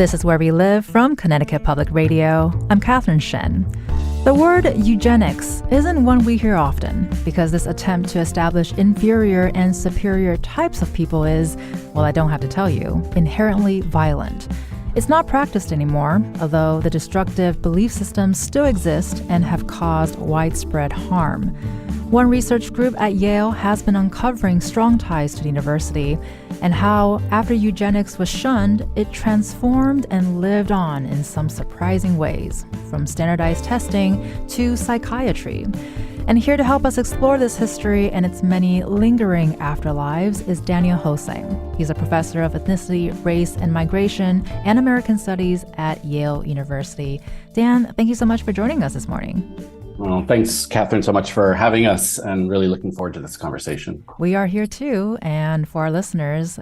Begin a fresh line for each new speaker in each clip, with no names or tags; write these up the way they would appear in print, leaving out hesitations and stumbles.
This is Where We Live from Connecticut Public Radio. I'm Catherine Shen. The word eugenics isn't one we hear often because this attempt to establish inferior and superior types of people is, well, I don't have to tell you, inherently violent. It's not practiced anymore, although the destructive belief systems still exist and have caused widespread harm. One research group at Yale has been uncovering strong ties to the university and how, after eugenics was shunned, it transformed and lived on in some surprising ways, from standardized testing to psychiatry. And here to help us explore this history and its many lingering afterlives is Daniel HoSang. He's a professor of ethnicity, race, and migration and American studies at Yale University. Dan, thank you so much for joining us this morning.
Well, thanks, Catherine, so much for having us, and really looking forward to this conversation.
We are here too, and for our listeners,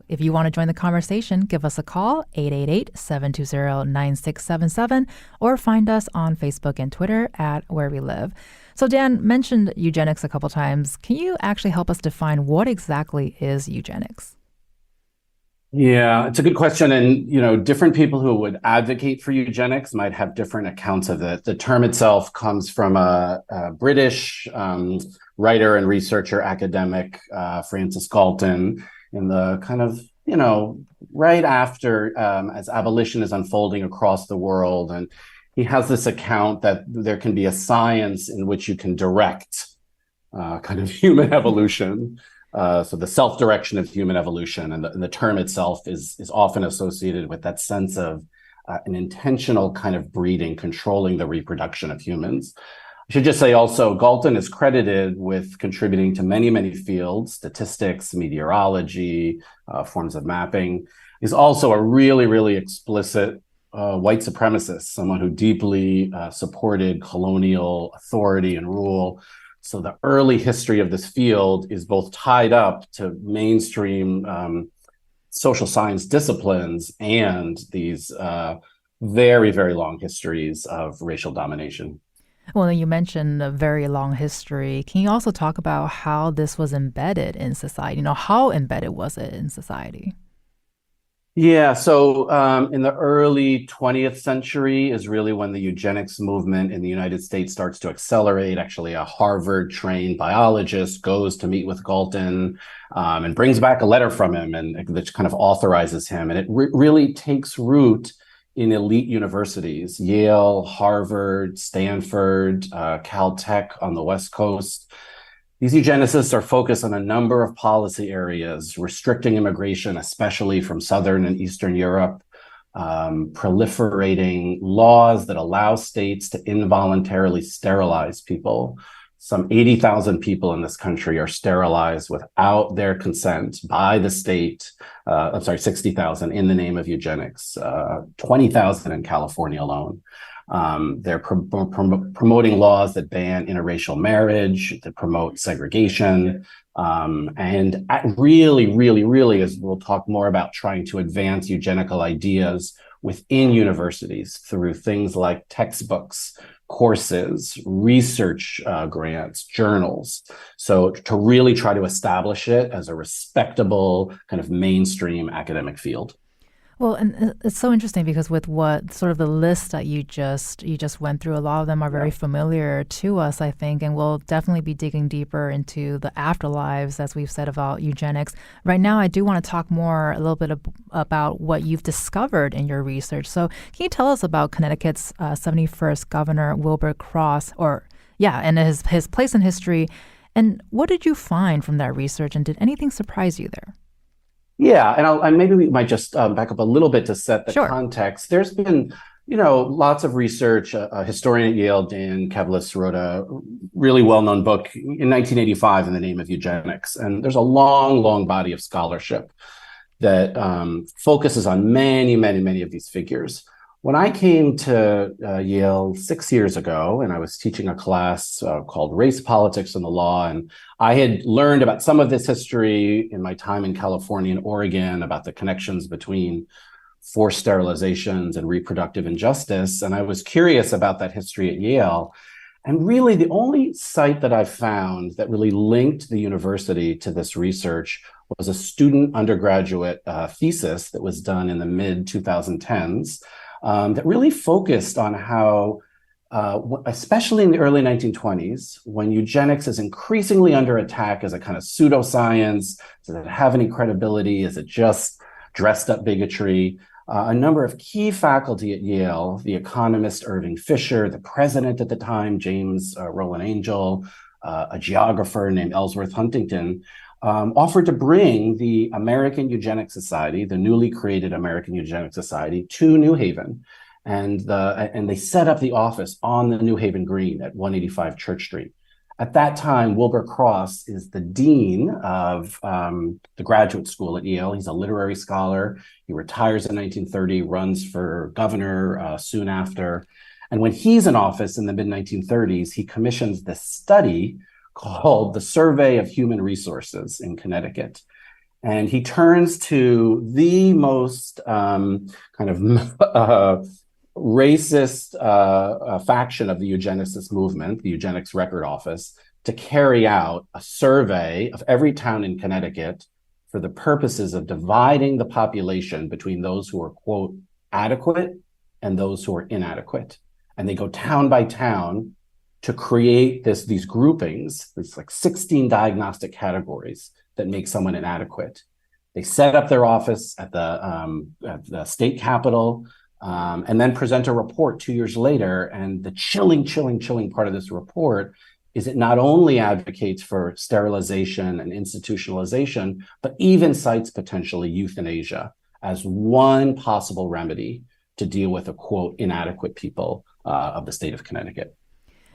if you want to join the conversation, give us a call, 888-720-9677, or find us on Facebook and Twitter at Where We Live. So Dan mentioned eugenics a couple times. Can you actually help us define what exactly is eugenics?
Yeah, it's a good question. And, different people who would advocate for eugenics might have different accounts of it. The term itself comes from a British writer and researcher, academic, Francis Galton, in the kind of, right after as abolition is unfolding across the world. And he has this account that there can be a science in which you can direct kind of human evolution. So the self-direction of human evolution, and the term itself is often associated with that sense of an intentional kind of breeding, controlling the reproduction of humans. I should just say also, Galton is credited with contributing to many, many fields: statistics, meteorology, forms of mapping. He's also a really, really explicit white supremacist, someone who deeply supported colonial authority and rule. So the early history of this field is both tied up to mainstream social science disciplines and these very, very long histories of racial domination.
Well, you mentioned a very long history. Can you also talk about how this was embedded in society? How embedded was it in society?
Yeah, so in the early 20th century is really when the eugenics movement in the United States starts to accelerate. Actually, a Harvard-trained biologist goes to meet with Galton and brings back a letter from him, and that kind of authorizes him. And it really takes root in elite universities: Yale, Harvard, Stanford, Caltech on the West Coast. These eugenicists are focused on a number of policy areas: restricting immigration, especially from Southern and Eastern Europe, proliferating laws that allow states to involuntarily sterilize people. Some 80,000 people in this country are sterilized without their consent by the state. 60,000 in the name of eugenics, 20,000 in California alone. They're promoting laws that ban interracial marriage, that promote segregation, and really, as we'll talk more about, trying to advance eugenical ideas within universities through things like textbooks, courses, research grants, journals. So to really try to establish it as a respectable kind of mainstream academic field.
Well, and it's so interesting because with what sort of the list that you just went through, a lot of them are very familiar to us, I think, and we'll definitely be digging deeper into the afterlives, as we've said, about eugenics. Right now, I do want to talk more a little bit about what you've discovered in your research. So can you tell us about Connecticut's 71st Governor Wilbur Cross, and his place in history, and what did you find from that research, and did anything surprise you there?
Yeah, and maybe we might just back up a little bit to set the
Sure.
context. There's been, lots of research. A historian at Yale, Dan Kevlis, wrote a really well-known book in 1985 in the name of eugenics. And there's a long, long body of scholarship that focuses on many, many, many of these figures. When I came to Yale 6 years ago, and I was teaching a class called Race, Politics, and the Law, and I had learned about some of this history in my time in California and Oregon about the connections between forced sterilizations and reproductive injustice. And I was curious about that history at Yale. And really, the only site that I found that really linked the university to this research was a student undergraduate thesis that was done in the mid 2010s that really focused on how, especially in the early 1920s, when eugenics is increasingly under attack as a kind of pseudoscience, does it have any credibility? Is it just dressed up bigotry? A number of key faculty at Yale, the economist Irving Fisher, the president at the time, James Roland Angell, a geographer named Ellsworth Huntington, offered to bring the American Eugenics Society, the newly created American Eugenics Society, to New Haven. And they set up the office on the New Haven Green at 185 Church Street. At that time, Wilbur Cross is the dean of the graduate school at Yale. He's a literary scholar. He retires in 1930, runs for governor soon after. And when he's in office in the mid-1930s, he commissions this study called the Survey of Human Resources in Connecticut. And he turns to the most kind of racist faction of the eugenicist movement, the Eugenics Record Office, to carry out a survey of every town in Connecticut for the purposes of dividing the population between those who are, quote, adequate and those who are inadequate. And they go town by town to create these groupings, these like 16 diagnostic categories that make someone inadequate. They set up their office at the state capitol, and then present a report 2 years later. And the chilling part of this report is it not only advocates for sterilization and institutionalization, but even cites potentially euthanasia as one possible remedy to deal with a, quote, inadequate people of the state of Connecticut.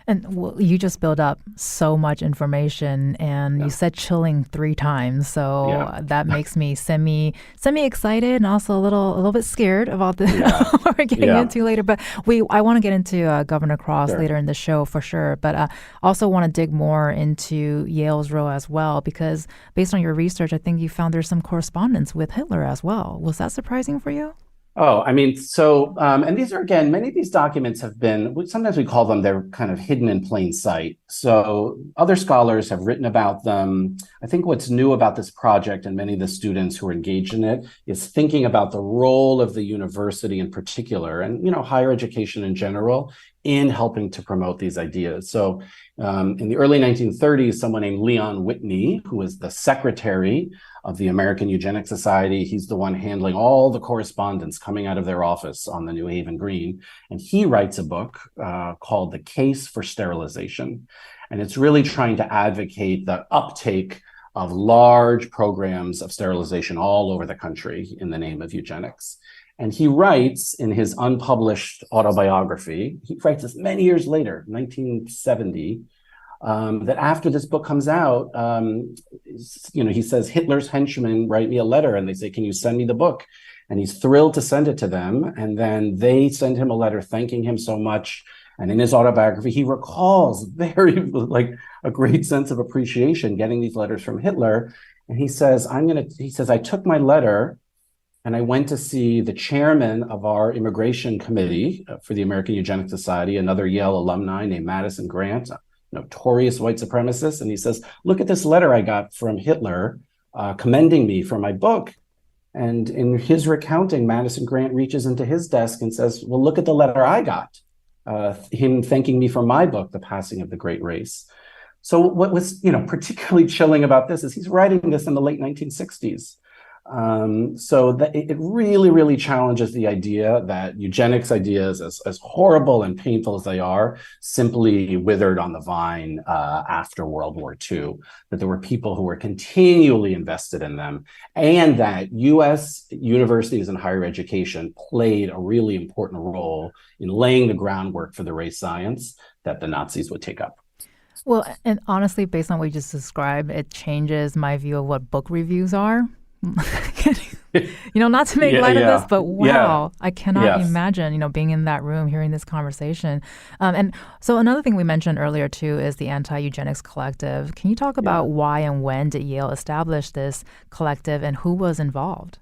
And you just built up so much information, and you said chilling 3 times, so that makes me semi excited and also a little bit scared about what we're getting into later. But I want to get into Governor Cross later in the show for sure. But also want to dig more into Yale's role as well, because based on your research, I think you found there's some correspondence with Hitler as well. Was that surprising for you?
Oh, I mean, so, and these are, again, many of these documents have been, sometimes we call them, they're kind of hidden in plain sight. So other scholars have written about them. I think what's new about this project and many of the students who are engaged in it is thinking about the role of the university in particular, and, higher education in general, in helping to promote these ideas. So in the early 1930s, someone named Leon Whitney, who was the secretary of the American Eugenics Society, he's the one handling all the correspondence coming out of their office on the New Haven Green. And he writes a book called The Case for Sterilization. And it's really trying to advocate the uptake of large programs of sterilization all over the country in the name of eugenics. And he writes in his unpublished autobiography, he writes this many years later, 1970, that after this book comes out, he says, Hitler's henchmen write me a letter and they say, can you send me the book? And he's thrilled to send it to them. And then they send him a letter thanking him so much. And in his autobiography, he recalls very a great sense of appreciation getting these letters from Hitler. And he says, I took my letter and I went to see the chairman of our immigration committee for the American Eugenics Society, another Yale alumni named Madison Grant, notorious white supremacist. And he says, look at this letter I got from Hitler commending me for my book. And in his recounting, Madison Grant reaches into his desk and says, well, look at the letter I got, him thanking me for my book, The Passing of the Great Race. So what was particularly chilling about this is he's writing this in the late 1960s. So that it really, really challenges the idea that eugenics ideas, as horrible and painful as they are, simply withered on the vine after World War II, that there were people who were continually invested in them, and that U.S. universities and higher education played a really important role in laying the groundwork for the race science that the Nazis would take up.
Well, and honestly, based on what you just described, it changes my view of what book reviews are. Not to make light of this, but wow, I cannot imagine, being in that room, hearing this conversation. And so another thing we mentioned earlier, too, is the Anti-Eugenics Collective. Can you talk about why and when did Yale establish this collective and who was involved?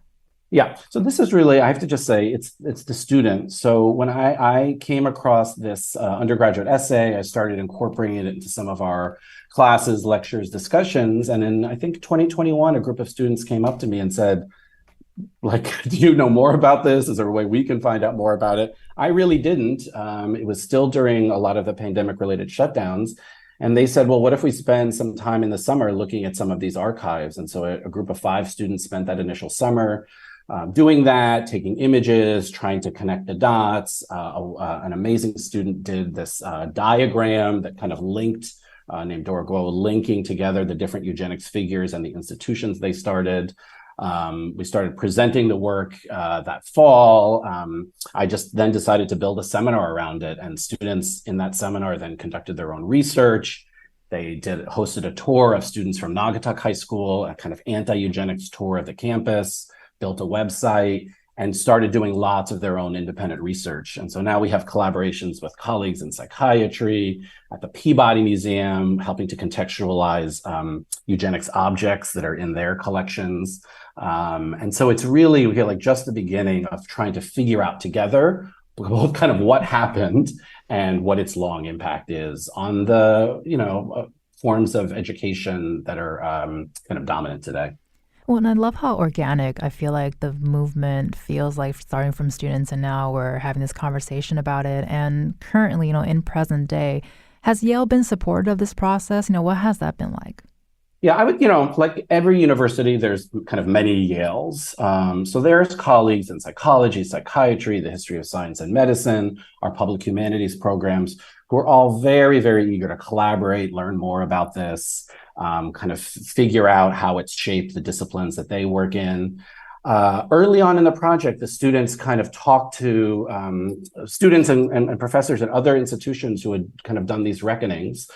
Yeah. So this is really, I have to just say, it's the student. So when I came across this undergraduate essay, I started incorporating it into some of our classes, lectures, discussions. And in, I think, 2021, a group of students came up to me and said, like, do you know more about this? Is there a way we can find out more about it? I really didn't. It was still during a lot of the pandemic related shutdowns. And they said, well, what if we spend some time in the summer looking at some of these archives? And so a group of 5 students spent that initial summer doing that, taking images, trying to connect the dots. An amazing student did this diagram that kind of linked, named Dora Guo, linking together the different eugenics figures and the institutions they started. We started presenting the work that fall. I just then decided to build a seminar around it, and students in that seminar then conducted their own research. They hosted a tour of students from Naugatuck High School, a kind of anti-eugenics tour of the campus, built a website, and started doing lots of their own independent research. And so now we have collaborations with colleagues in psychiatry, at the Peabody Museum, helping to contextualize eugenics objects that are in their collections. And so it's really, we feel like, just the beginning of trying to figure out together both kind of what happened and what its long impact is on the, forms of education that are kind of dominant today.
Well, and I love how organic I feel like the movement feels like, starting from students, and now we're having this conversation about it. And currently, in present day, has Yale been supportive of this process? What has that been like?
Yeah, I would, like every university, there's kind of many Yales. So there's colleagues in psychology, psychiatry, the history of science and medicine, our public humanities programs, who are all very, very eager to collaborate, learn more about this, kind of figure out how it's shaped the disciplines that they work in. Early on in the project, the students kind of talked to students and professors at other institutions who had kind of done these reckonings.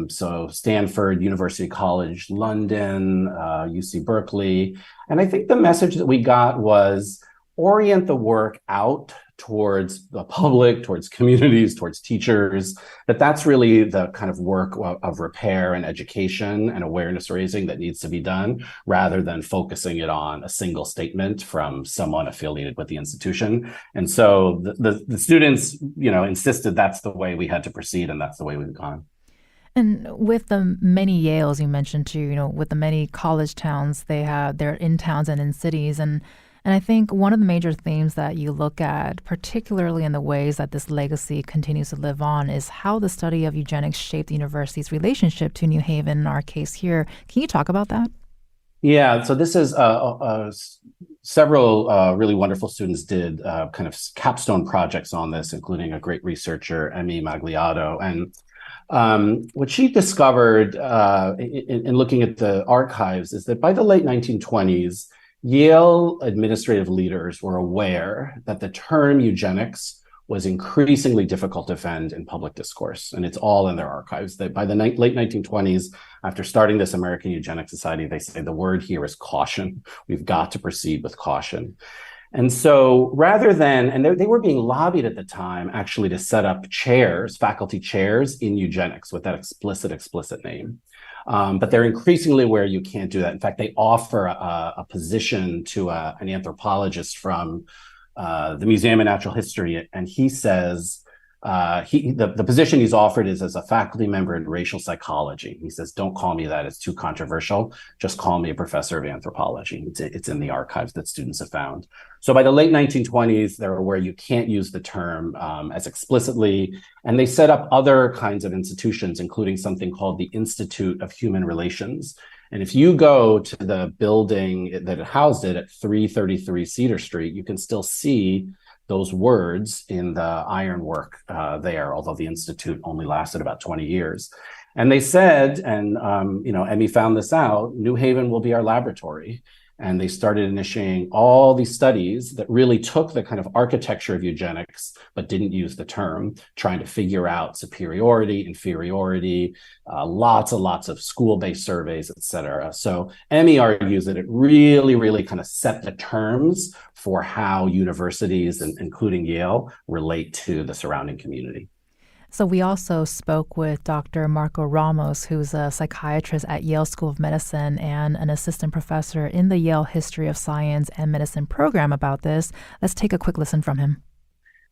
So Stanford, University College London, UC Berkeley. And I think the message that we got was orient the work out towards the public, towards communities, towards teachers, that's really the kind of work of repair and education and awareness raising that needs to be done, rather than focusing it on a single statement from someone affiliated with the institution. And so the students, insisted that's the way we had to proceed, and that's the way we've gone.
And with the many Yales you mentioned too, with the many college towns, they're in towns and in cities. And I think one of the major themes that you look at, particularly in the ways that this legacy continues to live on, is how the study of eugenics shaped the university's relationship to New Haven, in our case here. Can you talk about that?
Yeah, so this is several really wonderful students did kind of capstone projects on this, including a great researcher, Emmy Magliato. And what she discovered in looking at the archives is that by the late 1920s, Yale administrative leaders were aware that the term eugenics was increasingly difficult to defend in public discourse. And it's all in their archives. That by the late 1920s, after starting this American Eugenics Society, they say the word here is caution. We've got to proceed with caution. And so rather than, and they were being lobbied at the time actually to set up chairs, faculty chairs in eugenics with that explicit name. But they're increasingly aware you can't do that. In fact, they offer a position to an anthropologist from the Museum of Natural History, and he says the position he's offered is as a faculty member in racial psychology. He says, "Don't call me that; it's too controversial. Just call me a professor of anthropology." It's in the archives that students have found. So by the late 1920s, they're aware you can't use the term as explicitly, and they set up other kinds of institutions, including something called the Institute of Human Relations. And if you go to the building that housed it at 333 Cedar Street, you can still see those words in the ironwork there, although the Institute only lasted about 20 years. And they said, and Emmy found this out, New Haven will be our laboratory. And they started initiating all these studies that really took the kind of architecture of eugenics, but didn't use the term, trying to figure out superiority, inferiority, lots and lots of school-based surveys, et cetera. So Emmy argues that it really, really kind of set the terms for how universities, and including Yale, relate to the surrounding community.
So we also spoke with Dr. Marco Ramos, who's a psychiatrist at Yale School of Medicine and an assistant professor in the Yale History of Science and Medicine program about this. Let's take a quick listen from him.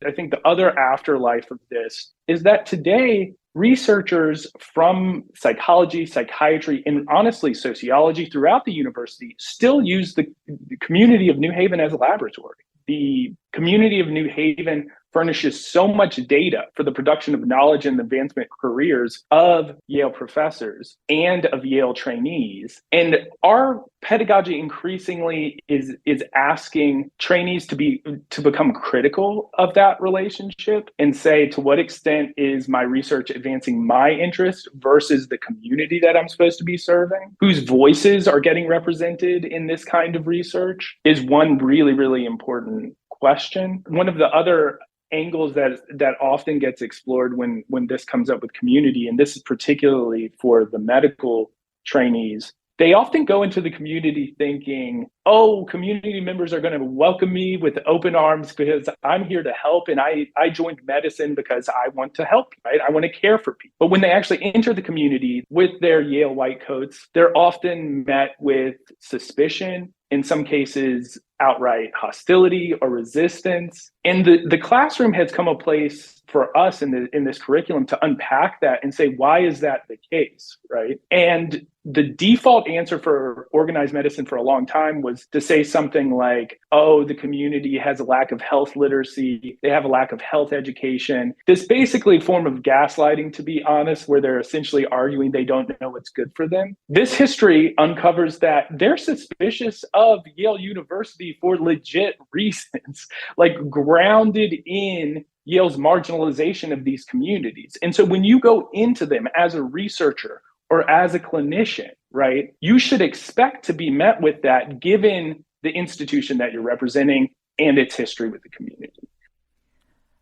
I think the other afterlife of this is that today, researchers from psychology, psychiatry, and honestly, sociology throughout the university still use the community of New Haven as a laboratory. The community of New Haven furnishes so much data for the production of knowledge and advancement careers of Yale professors and of Yale trainees. And our pedagogy increasingly is asking trainees to become critical of that relationship and say, to what extent is my research advancing my interest versus the community that I'm supposed to be serving? Whose voices are getting represented in this kind of research is one really, really important question. One of the other angles that often gets explored when this comes up with community, and this is particularly for the medical trainees, they often go into the community thinking, oh, community members are going to welcome me with open arms because I'm here to help, and I joined medicine because I want to help, right? I want to care for people. But when they actually enter the community with their Yale white coats, they're often met with suspicion, in some cases outright hostility or resistance. And the classroom has come a place for us in this curriculum to unpack that and say, why is that the case, right? And the default answer for organized medicine for a long time was to say something like, oh, the community has a lack of health literacy, they have a lack of health education. This basically form of gaslighting, to be honest, where they're essentially arguing they don't know what's good for them. This history uncovers that they're suspicious of Yale University for legit reasons, like grounded in Yale's marginalization of these communities. And so when you go into them as a researcher or as a clinician, right, you should expect to be met with that given the institution that you're representing and its history with the community.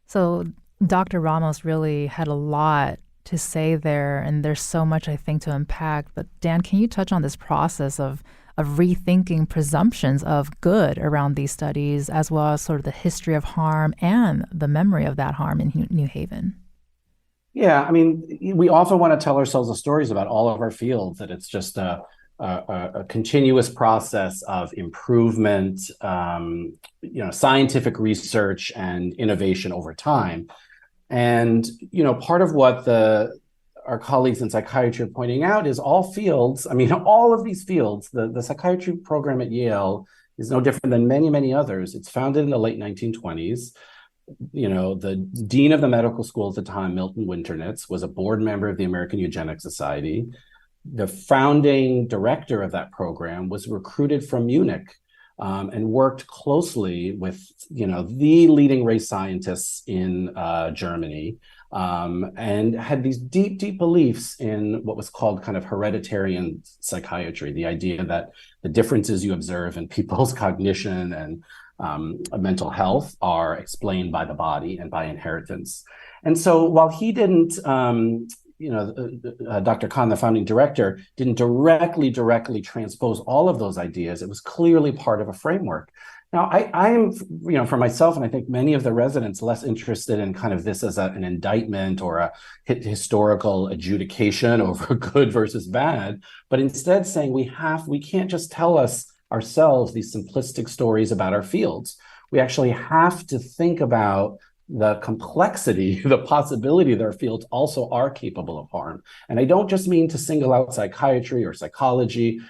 So Dr. Ramos really had a lot to say there, and there's so much, I think, to unpack. But Dan, can you touch on this process of rethinking presumptions of good around these studies, as well as sort of the history of harm and the memory of that harm in New Haven?
Yeah, I mean, we often want to tell ourselves the stories about all of our fields, that it's just a continuous process of improvement, scientific research and innovation over time. And, part of what our colleagues in psychiatry are pointing out is all fields, all of these fields, the psychiatry program at Yale is no different than many, many others. It's founded in the late 1920s. The dean of the medical school at the time, Milton Winternitz, was a board member of the American Eugenics Society. The founding director of that program was recruited from Munich and worked closely with, the leading race scientists in Germany, and had these deep, deep beliefs in what was called kind of hereditary psychiatry, the idea that the differences you observe in people's cognition and mental health are explained by the body and by inheritance. And so while he didn't, Dr. Kahn, the founding director, didn't directly transpose all of those ideas, it was clearly part of a framework. Now, I am, for myself, and I think many of the residents, less interested in kind of this as an indictment or a historical adjudication over good versus bad, but instead saying we can't just tell ourselves these simplistic stories about our fields. We actually have to think about the complexity, the possibility that our fields also are capable of harm. And I don't just mean to single out psychiatry or psychology,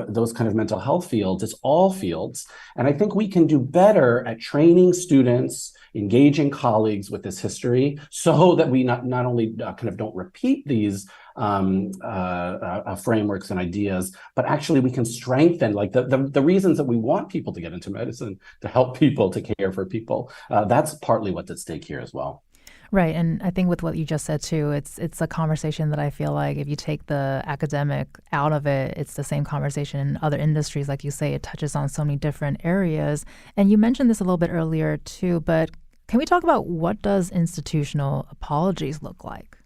those kind of mental health fields. It's all fields. And I think we can do better at training students, engaging colleagues with this history so that we not only kind of don't repeat these frameworks and ideas, but actually we can strengthen like the reasons that we want people to get into medicine, to help people, to care for people. That's partly what's at stake here as well.
Right. And I think with what you just said, too, it's a conversation that I feel like if you take the academic out of it, it's the same conversation in other industries. Like you say, it touches on so many different areas. And you mentioned this a little bit earlier, too, but can we talk about what does institutional apologies look like?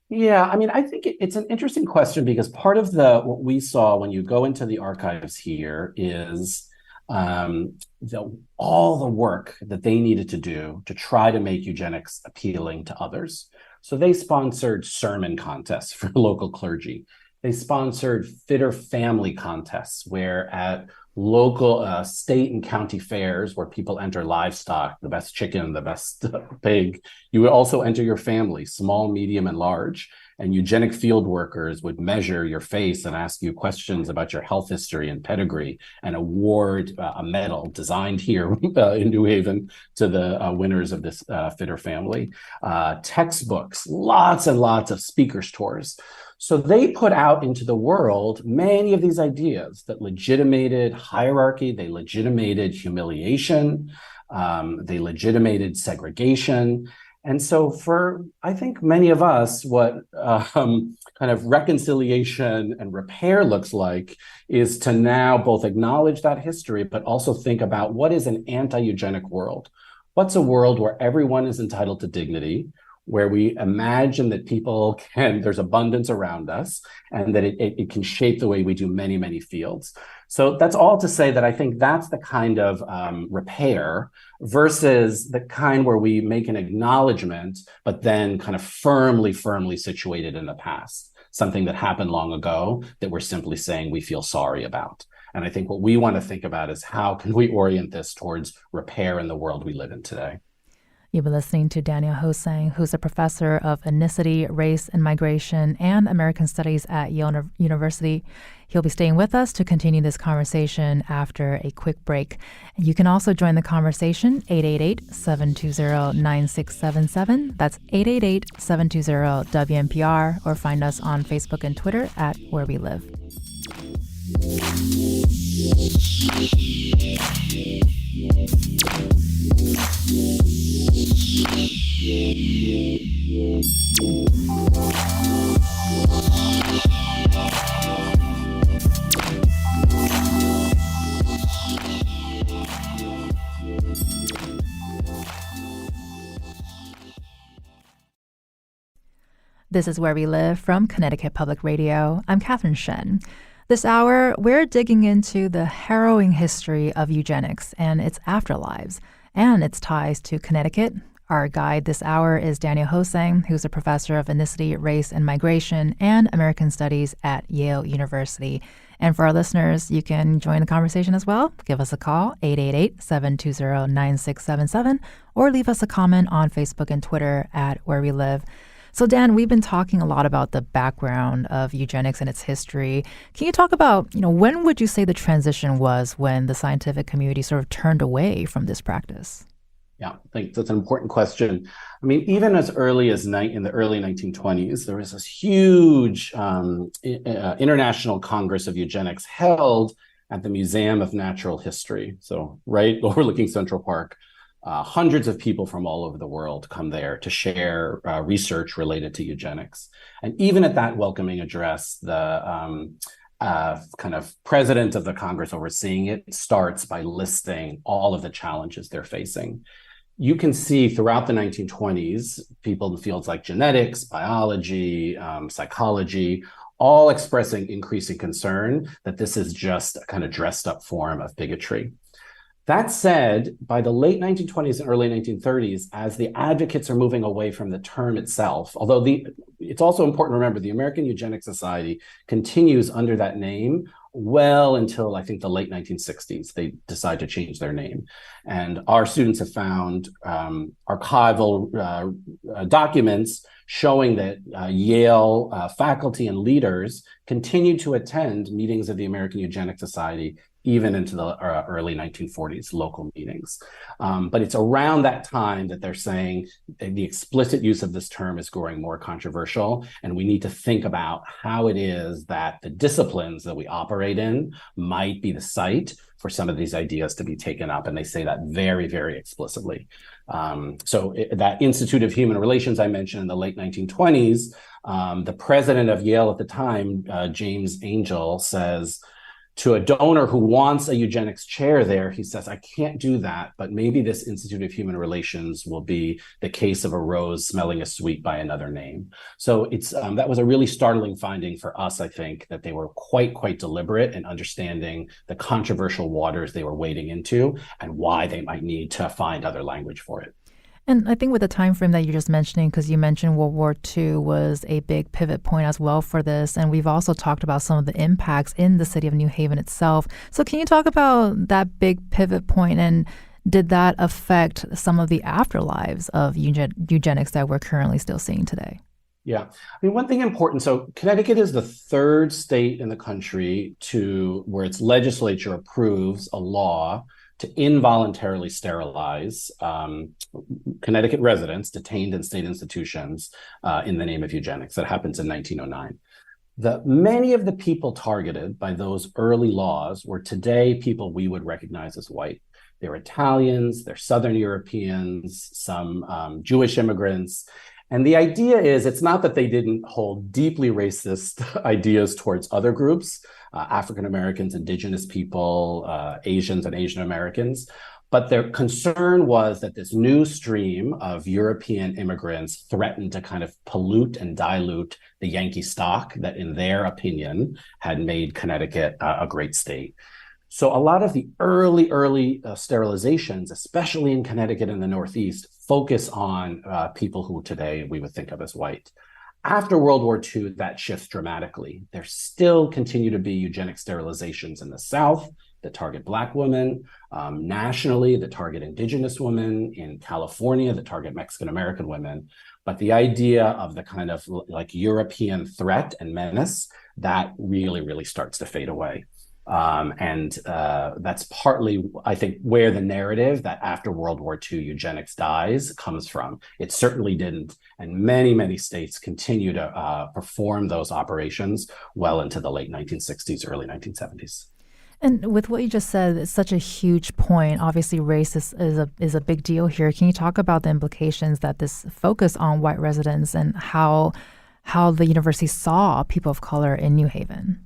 Yeah, I think it's an interesting question because part of what we saw when you go into the archives here is all the work that they needed to do to try to make eugenics appealing to others. So they sponsored sermon contests for local clergy. They sponsored fitter family contests where at local state and county fairs where people enter livestock, the best chicken, the best pig, you would also enter your family, small, medium, and large. And eugenic field workers would measure your face and ask you questions about your health history and pedigree and award a medal designed here in New Haven to the winners of this fitter family. Textbooks, lots and lots of speakers tours. So they put out into the world many of these ideas that legitimated hierarchy, they legitimated humiliation, they legitimated segregation. And so for, I think, many of us, what kind of reconciliation and repair looks like is to now both acknowledge that history, but also think about what is an anti-eugenic world? What's a world where everyone is entitled to dignity, where we imagine that people can, there's abundance around us, and that it can shape the way we do many, many fields. So that's all to say that I think that's the kind of repair versus the kind where we make an acknowledgement, but then kind of firmly situated in the past, something that happened long ago that we're simply saying we feel sorry about. And I think what we want to think about is how can we orient this towards repair in the world we live in today.
You've been listening to Daniel HoSang, who's a professor of ethnicity, race, and migration and American studies at Yale University. He'll be staying with us to continue this conversation after a quick break. You can also join the conversation, 888-720-9677. That's 888-720-WNPR, or find us on Facebook and Twitter at Where We Live. This is Where We Live from Connecticut Public Radio. I'm Catherine Shen. This hour, we're digging into the harrowing history of eugenics and its afterlives and its ties to Connecticut. Our guide this hour is Daniel HoSang, who's a professor of ethnicity, race, and migration and American studies at Yale University. And for our listeners, you can join the conversation as well. Give us a call, 888-720-9677, or leave us a comment on Facebook and Twitter at Where We Live. So, Dan, we've been talking a lot about the background of eugenics and its history. Can you talk about, when would you say the transition was when the scientific community sort of turned away from this practice?
Yeah, I think that's an important question. I mean, even as early as in the early 1920s, there was this huge International Congress of Eugenics held at the Museum of Natural History. So right overlooking Central Park. Hundreds of people from all over the world come there to share research related to eugenics. And even at that welcoming address, the kind of president of the Congress overseeing it starts by listing all of the challenges they're facing. You can see throughout the 1920s, people in fields like genetics, biology, psychology, all expressing increasing concern that this is just a kind of dressed up form of bigotry. That said, by the late 1920s and early 1930s, as the advocates are moving away from the term itself, although it's also important to remember the American Eugenics Society continues under that name well until I think the late 1960s. They decide to change their name. And our students have found archival documents showing that Yale faculty and leaders continue to attend meetings of the American Eugenics Society even into the early 1940s, local meetings. But it's around that time that they're saying the explicit use of this term is growing more controversial, and we need to think about how it is that the disciplines that we operate in might be the site for some of these ideas to be taken up, and they say that very, very explicitly. That Institute of Human Relations I mentioned in the late 1920s, the president of Yale at the time, James Angel, says, to a donor who wants a eugenics chair there, he says, I can't do that, but maybe this Institute of Human Relations will be the case of a rose smelling as sweet by another name. So it's that was a really startling finding for us, I think, that they were quite deliberate in understanding the controversial waters they were wading into and why they might need to find other language for it.
And I think with the time frame that you're just mentioning, because you mentioned World War II was a big pivot point as well for this, and we've also talked about some of the impacts in the city of New Haven itself. So can you talk about that big pivot point, and did that affect some of the afterlives of eugenics that we're currently still seeing today?
Yeah. I mean, one thing important, so Connecticut is the third state in the country where its legislature approves a law to involuntarily sterilize Connecticut residents detained in state institutions in the name of eugenics. That happens in 1909. Many of the people targeted by those early laws were today people we would recognize as white. They're Italians, they're Southern Europeans, some Jewish immigrants. And the idea is, it's not that they didn't hold deeply racist ideas towards other groups, African Americans, indigenous people, Asians and Asian Americans, but their concern was that this new stream of European immigrants threatened to kind of pollute and dilute the Yankee stock that, in their opinion, had made Connecticut a great state. So a lot of the early sterilizations, especially in Connecticut and the Northeast, focus on people who today we would think of as white. After World War II, that shifts dramatically. There still continue to be eugenic sterilizations in the South that target Black women, nationally that target indigenous women, in California that target Mexican American women. But the idea of the kind of like European threat and menace, that really starts to fade away. That's partly, I think, where the narrative that after World War II eugenics dies comes from. It certainly didn't. And many states continue to perform those operations well into the late 1960s, early 1970s.
And with what you just said, it's such a huge point. Obviously, race is a big deal here. Can you talk about the implications that this focus on white residents and how the university saw people of color in New Haven?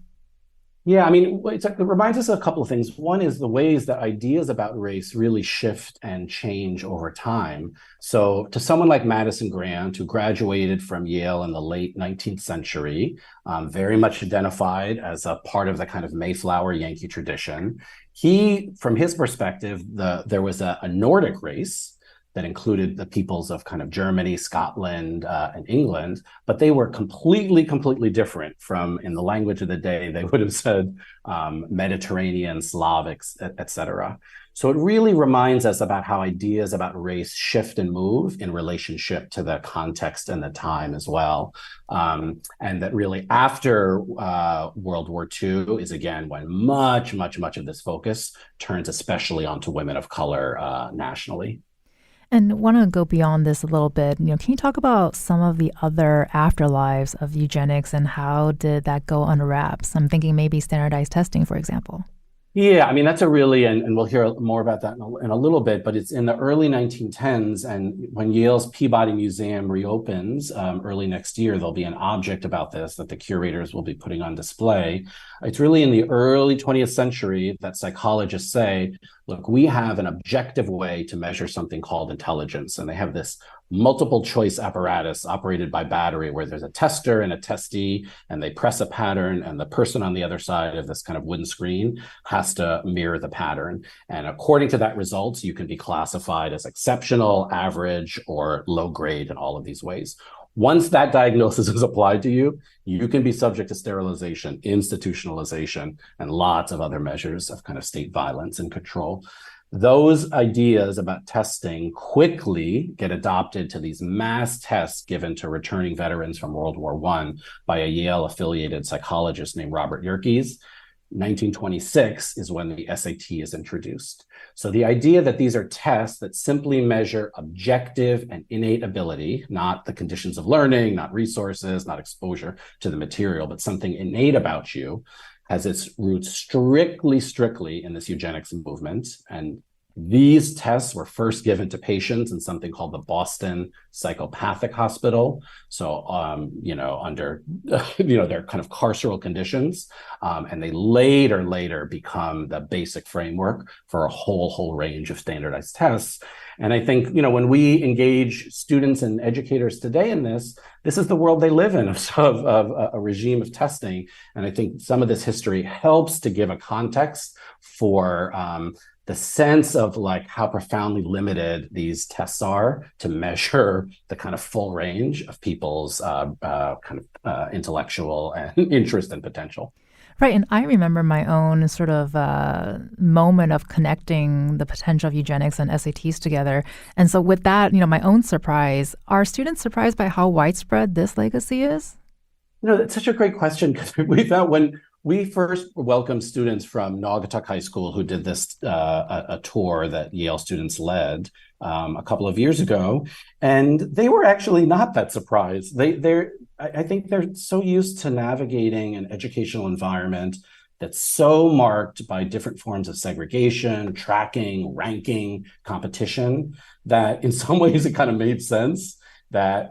Yeah, I mean, it reminds us of a couple of things. One is the ways that ideas about race really shift and change over time. So to someone like Madison Grant, who graduated from Yale in the late 19th century, very much identified as a part of the kind of Mayflower Yankee tradition, from his perspective, there was a Nordic race that included the peoples of kind of Germany, Scotland, and England, but they were completely different from, in the language of the day, they would have said Mediterranean, Slavics, et cetera. So it really reminds us about how ideas about race shift and move in relationship to the context and the time as well. And that really after World War II is again when much of this focus turns especially onto women of color nationally.
And want to go beyond this a little bit. Can you talk about some of the other afterlives of eugenics and how did that go under wraps? I'm thinking maybe standardized testing, for example.
Yeah, I mean, that's and we'll hear more about that in a little bit, but it's in the early 1910s. And when Yale's Peabody Museum reopens early next year, there'll be an object about this that the curators will be putting on display. It's really in the early 20th century that psychologists say, look, we have an objective way to measure something called intelligence. And they have this multiple choice apparatus operated by battery where there's a tester and a testee, and they press a pattern, and the person on the other side of this kind of wooden screen has to mirror the pattern. And according to that results, you can be classified as exceptional, average, or low grade in all of these ways. Once that diagnosis is applied to you, you can be subject to sterilization, institutionalization, and lots of other measures of kind of state violence and control. Those ideas about testing quickly get adopted to these mass tests given to returning veterans from World War I by a Yale-affiliated psychologist named Robert Yerkes. 1926 is when the SAT is introduced. So the idea that these are tests that simply measure objective and innate ability, not the conditions of learning, not resources, not exposure to the material, but something innate about you, has its roots strictly in this eugenics movement. And These tests were first given to patients in something called the Boston Psychopathic Hospital. So, under, their kind of carceral conditions. And they later become the basic framework for a whole range of standardized tests. And I think, when we engage students and educators today in this is the world they live in of a regime of testing. And I think some of this history helps to give a context for the sense of like how profoundly limited these tests are to measure the kind of full range of people's intellectual and interest and potential.
Right. And I remember my own sort of moment of connecting the potential of eugenics and SATs together. And so with that, my own surprise, are students surprised by how widespread this legacy is?
That's such a great question, because we thought when we first welcomed students from Naugatuck High School who did this a tour that Yale students led a couple of years ago, and they were actually not that surprised. I think they're so used to navigating an educational environment that's so marked by different forms of segregation, tracking, ranking, competition, that in some ways it kind of made sense that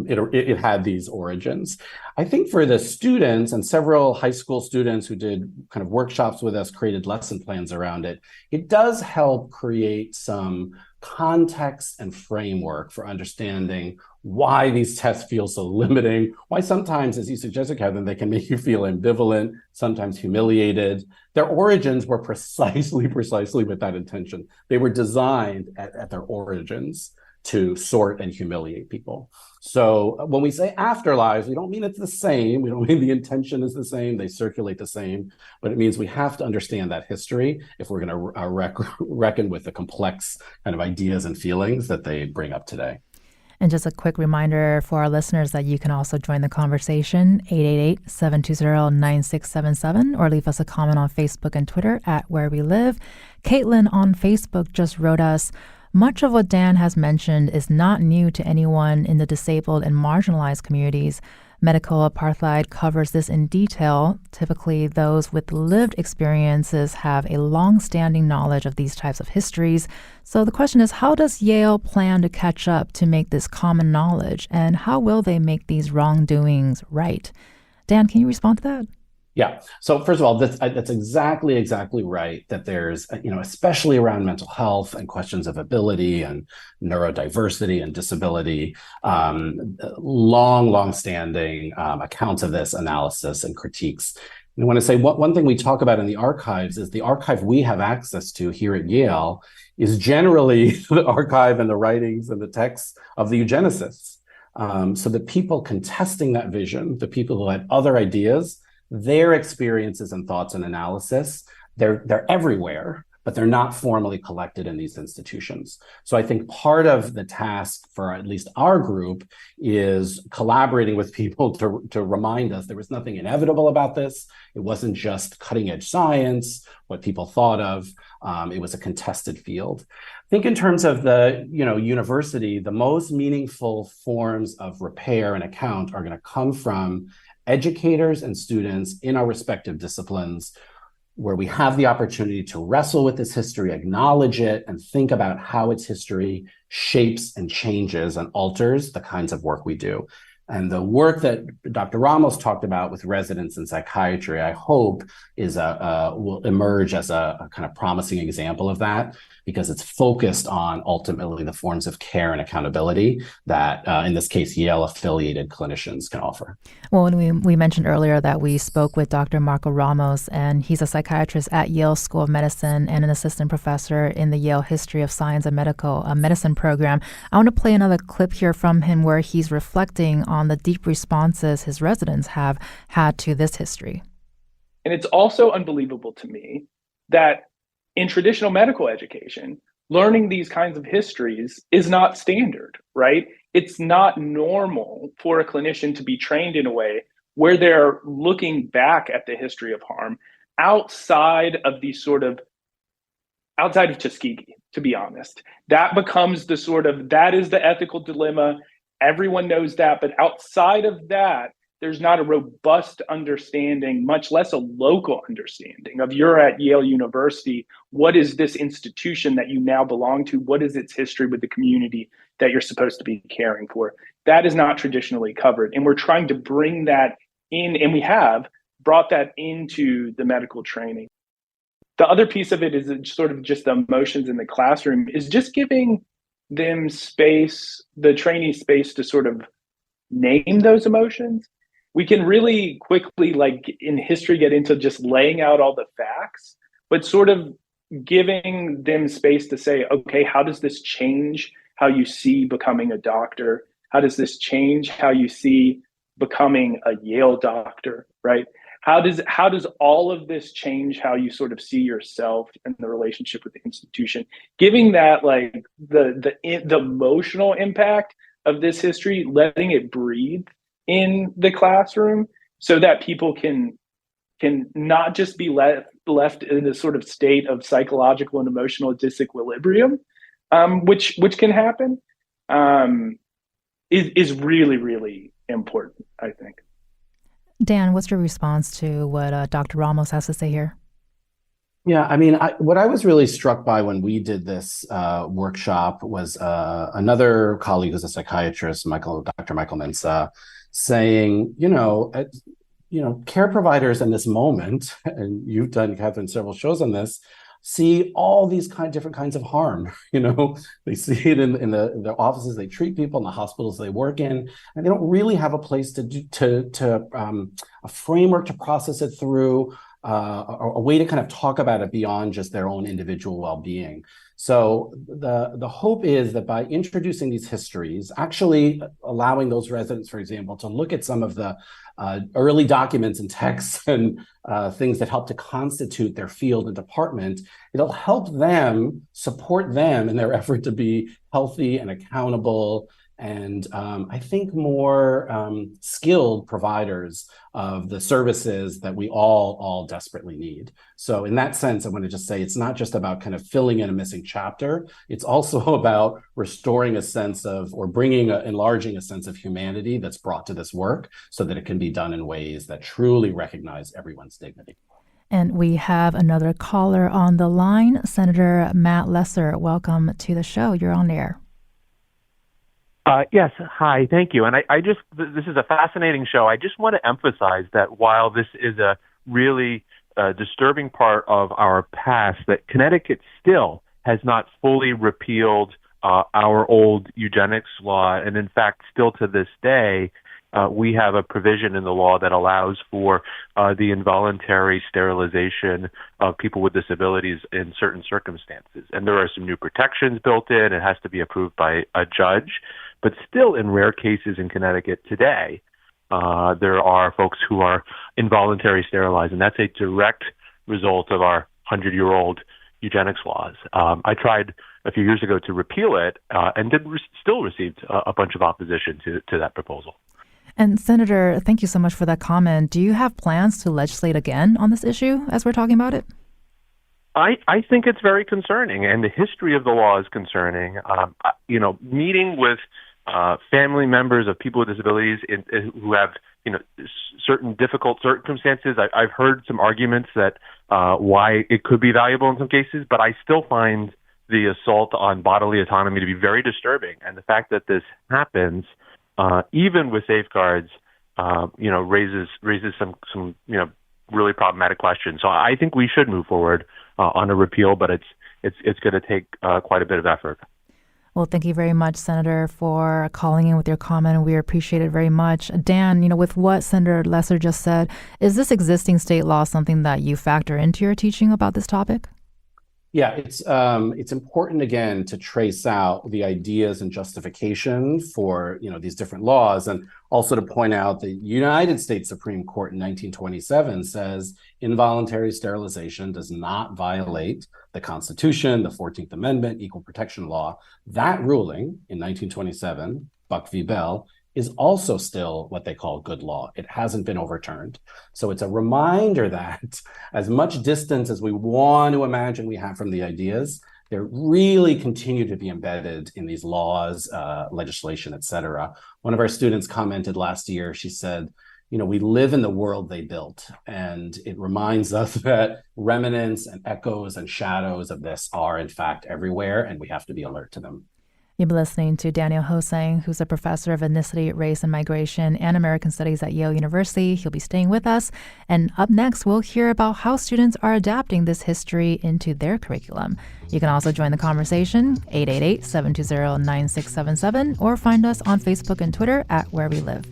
it had these origins. I think for the students, and several high school students who did kind of workshops with us created lesson plans around it, it does help create some context and framework for understanding why these tests feel so limiting, why sometimes, as you suggested, Kevin, they can make you feel ambivalent, sometimes humiliated. Their origins were precisely with that intention. They were designed at their origins to sort and humiliate people. So when we say afterlives, we don't mean it's the same. We don't mean the intention is the same. They circulate the same, but it means we have to understand that history if we're going to reckon with the complex kind of ideas and feelings that they bring up today.
And just a quick reminder for our listeners that you can also join the conversation, 888-720-9677, or leave us a comment on Facebook and Twitter at Where We Live. Caitlin on Facebook just wrote us, much of what Dan has mentioned is not new to anyone in the disabled and marginalized communities. Medical apartheid covers this in detail. Typically, those with lived experiences have a long-standing knowledge of these types of histories. So the question is, how does Yale plan to catch up to make this common knowledge? And how will they make these wrongdoings right? Dan, can you respond to that?
Yeah. So first of all, that's exactly right, that there's, especially around mental health and questions of ability and neurodiversity and disability, long-standing accounts of this, analysis and critiques. And I want to say one thing we talk about in the archives is the archive we have access to here at Yale is generally the archive and the writings and the texts of the eugenicists. So the people contesting that vision, the people who had other ideas, their experiences and thoughts and analysis, they're everywhere, but they're not formally collected in these institutions. So I think part of the task for at least our group is collaborating with people to remind us there was nothing inevitable about this. It wasn't just cutting edge science, what people thought of. It was a contested field. I think in terms of the university, the most meaningful forms of repair and account are going to come from educators and students in our respective disciplines, where we have the opportunity to wrestle with this history, acknowledge it, and think about how its history shapes and changes and alters the kinds of work we do. And the work that Dr. Ramos talked about with residents in psychiatry, I hope, will emerge as a kind of promising example of that, because it's focused on ultimately the forms of care and accountability that, in this case, Yale-affiliated clinicians can offer.
Well, we mentioned earlier that we spoke with Dr. Marco Ramos, and he's a psychiatrist at Yale School of Medicine and an assistant professor in the Yale History of Science and Medicine program. I want to play another clip here from him where he's reflecting on the deep responses his residents have had to this history.
And it's also unbelievable to me that in traditional medical education, learning these kinds of histories is not standard, right? It's not normal for a clinician to be trained in a way where they're looking back at the history of harm outside of Tuskegee, to be honest. That becomes that is the ethical dilemma. Everyone knows that, but outside of that, there's not a robust understanding, much less a local understanding of, you're at Yale University. What is this institution that you now belong to? What is its history with the community that you're supposed to be caring for? That is not traditionally covered. And we're trying to bring that in, and we have brought that into the medical training. The other piece of it is sort of just the emotions in the classroom, is just giving them space, the trainee space, to sort of name those emotions. We can really quickly, like in history, get into just laying out all the facts, but sort of giving them space to say, okay, how does this change how you see becoming a doctor? How does this change how you see becoming a Yale doctor, right? How does all of this change how you sort of see yourself and the relationship with the institution? Giving that, like, the emotional impact of this history, letting it breathe in the classroom, so that people can not just be left in this sort of state of psychological and emotional disequilibrium, which can happen, is really, really important, I think.
Dan, what's your response to what Dr. Ramos has to say here?
Yeah, I mean, what I was really struck by when we did this workshop was another colleague who's a psychiatrist, Dr. Michael Mensah, saying, care providers in this moment, and you've done, Catherine, several shows on this, see all these different kinds of harm. They see it in the offices they treat people, in the hospitals they work in, and they don't really have a place a framework to process it through, a way to kind of talk about it beyond just their own individual well-being. So the hope is that by introducing these histories, actually allowing those residents, for example, to look at some of the early documents and texts and things that help to constitute their field and department, it'll help them, support them in their effort to be healthy and accountable and I think more skilled providers of the services that we all desperately need. So in that sense, I want to just say it's not just about kind of filling in a missing chapter. It's also about restoring a sense of, or enlarging a sense of humanity that's brought to this work so that it can be done in ways that truly recognize everyone's dignity.
And we have another caller on the line, Senator Matt Lesser. Welcome to the show. You're on air.
Yes. Hi. Thank you. And this is a fascinating show. I just want to emphasize that while this is a really disturbing part of our past, that Connecticut still has not fully repealed our old eugenics law. And in fact, still to this day, we have a provision in the law that allows for the involuntary sterilization of people with disabilities in certain circumstances. And there are some new protections built in. It has to be approved by a judge. But still, in rare cases in Connecticut today, there are folks who are involuntary sterilized, and that's a direct result of our 100-year-old eugenics laws. I tried a few years ago to repeal it and still received a bunch of opposition to that proposal.
And Senator, thank you so much for that comment. Do you have plans to legislate again on this issue as we're talking about it?
I think it's very concerning, and the history of the law is concerning. Meeting with family members of people with disabilities who have, certain difficult circumstances, I've heard some arguments that why it could be valuable in some cases, but I still find the assault on bodily autonomy to be very disturbing. And the fact that this happens, even with safeguards, raises some really problematic questions. So I think we should move forward on a repeal, but it's going to take quite a bit of effort.
Well, thank you very much, Senator, for calling in with your comment. We appreciate it very much. Dan, with what Senator Lesser just said, is this existing state law something that you factor into your teaching about this topic?
Yeah, it's important, again, to trace out the ideas and justification for these different laws, and also to point out the United States Supreme Court in 1927 says involuntary sterilization does not violate the Constitution, the 14th Amendment, Equal Protection Law. That ruling in 1927, Buck v. Bell, is also still what they call good law. It hasn't been overturned. So it's a reminder that as much distance as we want to imagine we have from the ideas, they really continue to be embedded in these laws, legislation, et cetera. One of our students commented last year, she said, we live in the world they built. And it reminds us that remnants and echoes and shadows of this are, in fact, everywhere, and we have to be alert to them.
You've been listening to Daniel HoSang, who's a professor of ethnicity, race, and migration and American studies at Yale University. He'll be staying with us. And up next, we'll hear about how students are adapting this history into their curriculum. You can also join the conversation, 888-720-9677, or find us on Facebook and Twitter at Where We Live.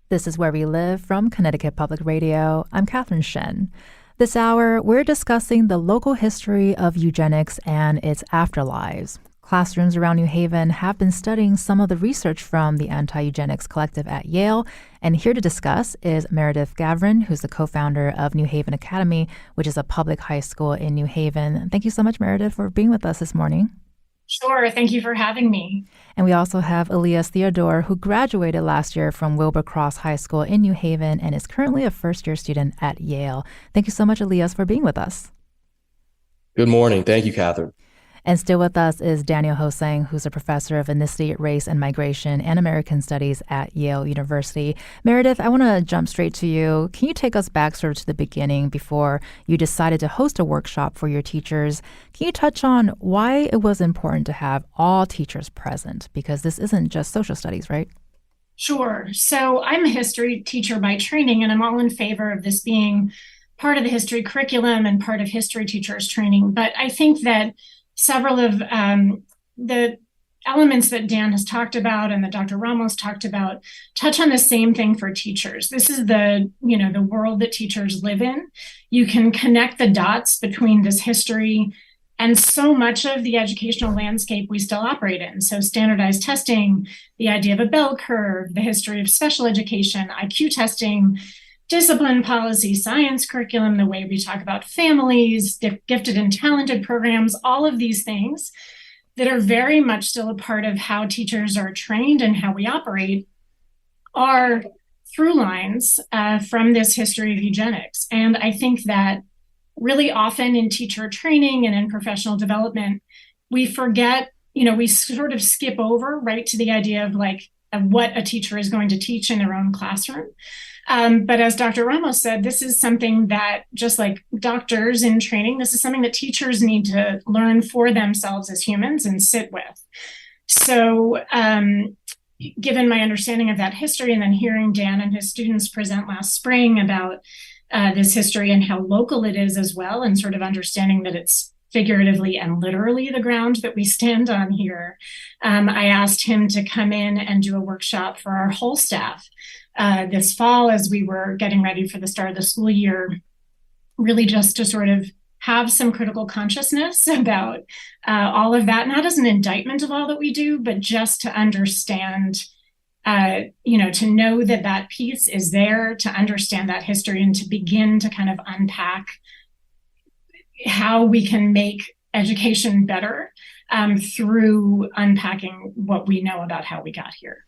This is Where We Live from Connecticut Public Radio. I'm Catherine Shen. This hour, we're discussing the local history of eugenics and its afterlives. Classrooms around New Haven have been studying some of the research from the Anti-Eugenics Collective at Yale. And here to discuss is Meredith Gavrin, who's the co-founder of New Haven Academy, which is a public high school in New Haven. Thank you so much, Meredith, for being with us this morning.
Sure. Thank you for having me.
And we also have Elias Theodore, who graduated last year from Wilbur Cross High School in New Haven and is currently a first-year student at Yale. Thank you so much, Elias, for being with us.
Good morning. Thank you, Catherine.
And still with us is Daniel HoSang, who's a professor of ethnicity, race, and migration and American studies at Yale University. Meredith, I want to jump straight to you. Can you take us back sort of to the beginning before you decided to host a workshop for your teachers? Can you touch on why it was important to have all teachers present? Because this isn't just social studies, right?
Sure. So I'm a history teacher by training, and I'm all in favor of this being part of the history curriculum and part of history teachers training. But I think that several of the elements that Dan has talked about and that Dr. Ramos talked about touch on the same thing for teachers. This is the world that teachers live in. You can connect the dots between this history and so much of the educational landscape we still operate in. So standardized testing, the idea of a bell curve, the history of special education, IQ testing, discipline policy, science curriculum, the way we talk about families, gifted and talented programs, all of these things that are very much still a part of how teachers are trained and how we operate are through lines from this history of eugenics. And I think that really often in teacher training and in professional development, we forget, we sort of skip over right to the idea of what a teacher is going to teach in their own classroom. But as Dr. Ramos said, this is something that, just like doctors in training, this is something that teachers need to learn for themselves as humans and sit with. So given my understanding of that history and then hearing Dan and his students present last spring about this history and how local it is as well, and sort of understanding that it's figuratively and literally the ground that we stand on here, I asked him to come in and do a workshop for our whole staff this fall as we were getting ready for the start of the school year, really just to sort of have some critical consciousness about all of that, not as an indictment of all that we do, but just to understand, to know that that piece is there, to understand that history and to begin to kind of unpack how we can make education better through unpacking what we know about how we got here.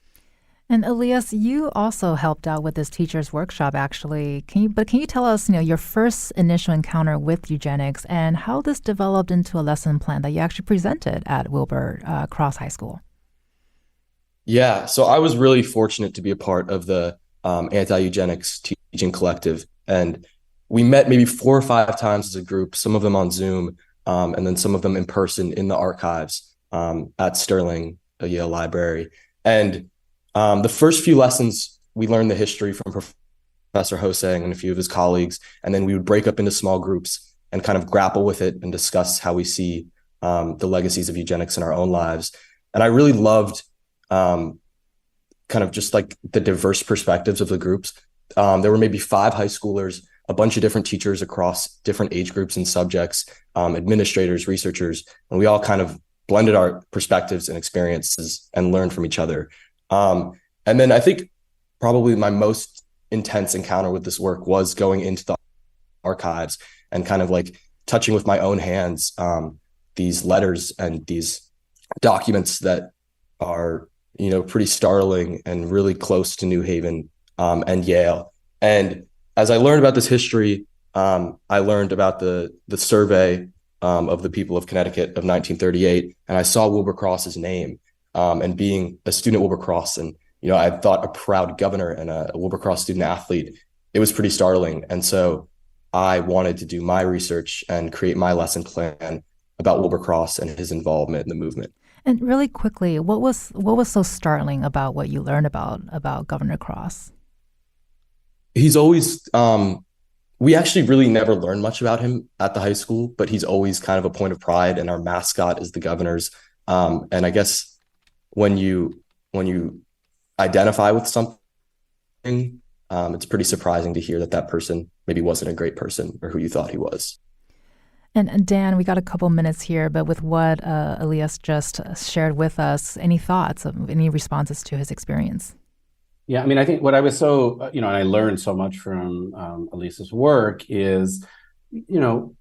And Elias, you also helped out with this teacher's workshop, actually. Can you tell us, your first initial encounter with eugenics and how this developed into a lesson plan that you actually presented at Wilbur Cross High School?
Yeah, so I was really fortunate to be a part of the Anti-Eugenics Teaching Collective, and we met maybe 4 or 5 times as a group, some of them on Zoom, and then some of them in person in the archives at Sterling, a Yale library. And the first few lessons, we learned the history from Professor HoSang and a few of his colleagues, and then we would break up into small groups and kind of grapple with it and discuss how we see the legacies of eugenics in our own lives. And I really loved kind of just like the diverse perspectives of the groups. There were maybe 5 high schoolers, a bunch of different teachers across different age groups and subjects, administrators, researchers, and we all kind of blended our perspectives and experiences and learned from each other. And then I think probably my most intense encounter with this work was going into the archives and kind of like touching with my own hands these letters and these documents that are pretty startling and really close to New Haven and Yale. And as I learned about this history, I learned about the survey of the people of Connecticut of 1938, and I saw Wilbercross's name. And being a student at Wilbercross, and I thought a proud governor and a Wilbercross student athlete, it was pretty startling. And so I wanted to do my research and create my lesson plan about Wilbercross and his involvement in the movement.
And really quickly, what was so startling about what you learned about Governor Cross?
He's always, we actually really never learned much about him at the high school, but he's always kind of a point of pride, and our mascot is the Governors. And I guess when you identify with something, it's pretty surprising to hear that person maybe wasn't a great person or who you thought he was.
And Dan, we got a couple minutes here, but with what Elias just shared with us, any thoughts, any responses to his experience?
Yeah, I mean, I think what I was so, and I learned so much from Elias's work is,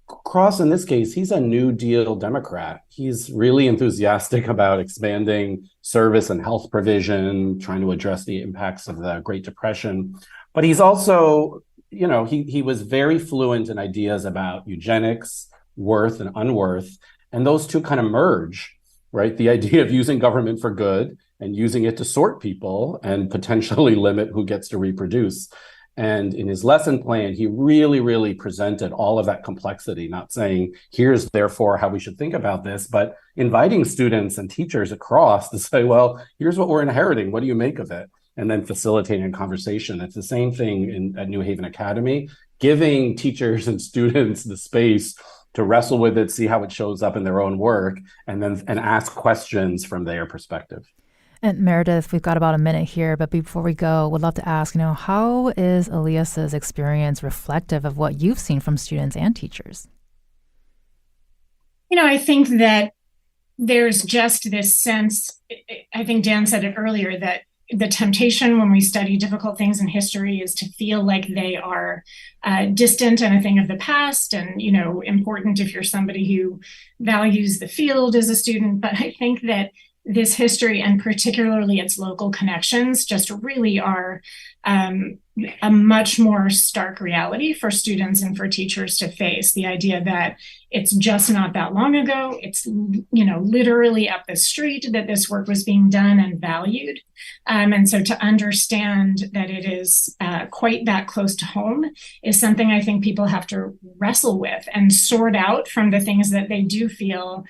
Cross, in this case, he's a New Deal Democrat. He's really enthusiastic about expanding service and health provision, trying to address the impacts of the Great Depression. But he's also, he was very fluent in ideas about eugenics, worth and unworth. And those two kind of merge, right? The idea of using government for good and using it to sort people and potentially limit who gets to reproduce. And in his lesson plan, he really, really presented all of that complexity, not saying, here's therefore how we should think about this, but inviting students and teachers across to say, well, here's what we're inheriting. What do you make of it? And then facilitating a conversation. It's the same thing at New Haven Academy, giving teachers and students the space to wrestle with it, see how it shows up in their own work, and ask questions from their perspective.
And Meredith, we've got about a minute here, but before we go, we'd love to ask, how is Elias's experience reflective of what you've seen from students and teachers?
I think that there's just this sense, I think Dan said it earlier, that the temptation when we study difficult things in history is to feel like they are distant and a thing of the past and, important if you're somebody who values the field as a student. But I think that this history, and particularly its local connections, just really are a much more stark reality for students and for teachers to face. The idea that it's just not that long ago, it's literally up the street that this work was being done and valued. And so to understand that it is quite that close to home is something I think people have to wrestle with and sort out from the things that they do feel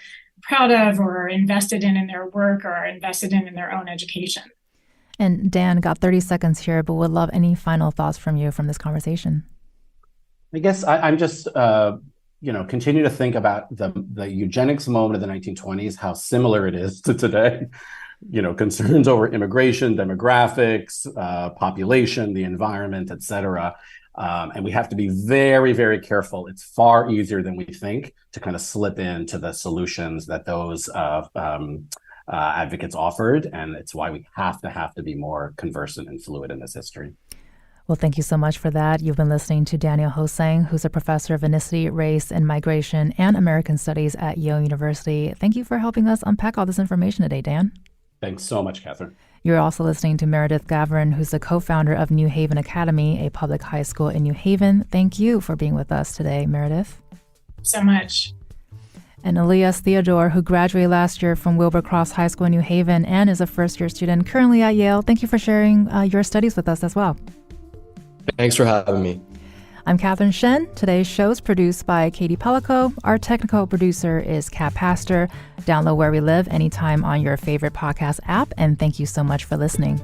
proud of or are invested in their work or are invested in their own education.
And Dan, got 30 seconds here, but would love any final thoughts from you from this conversation.
I guess I'm just, continue to think about the eugenics moment of the 1920s, how similar it is to today. Concerns over immigration, demographics, population, the environment, et cetera. And we have to be very, very careful. It's far easier than we think to kind of slip into the solutions that those advocates offered. And it's why we have to be more conversant and fluid in this history.
Well, thank you so much for that. You've been listening to Daniel HoSang, who's a professor of ethnicity, race, and migration and American studies at Yale University. Thank you for helping us unpack all this information today, Dan.
Thanks so much, Catherine.
You're also listening to Meredith Gavrin, who's the co-founder of New Haven Academy, a public high school in New Haven. Thank you for being with us today, Meredith.
So much.
And Elias Theodore, who graduated last year from Wilbercross High School in New Haven and is a first-year student currently at Yale. Thank you for sharing your studies with us as well.
Thanks for having me.
I'm Catherine Shen. Today's show is produced by Katie Pellico. Our technical producer is Kat Pastor. Download Where We Live anytime on your favorite podcast app. And thank you so much for listening.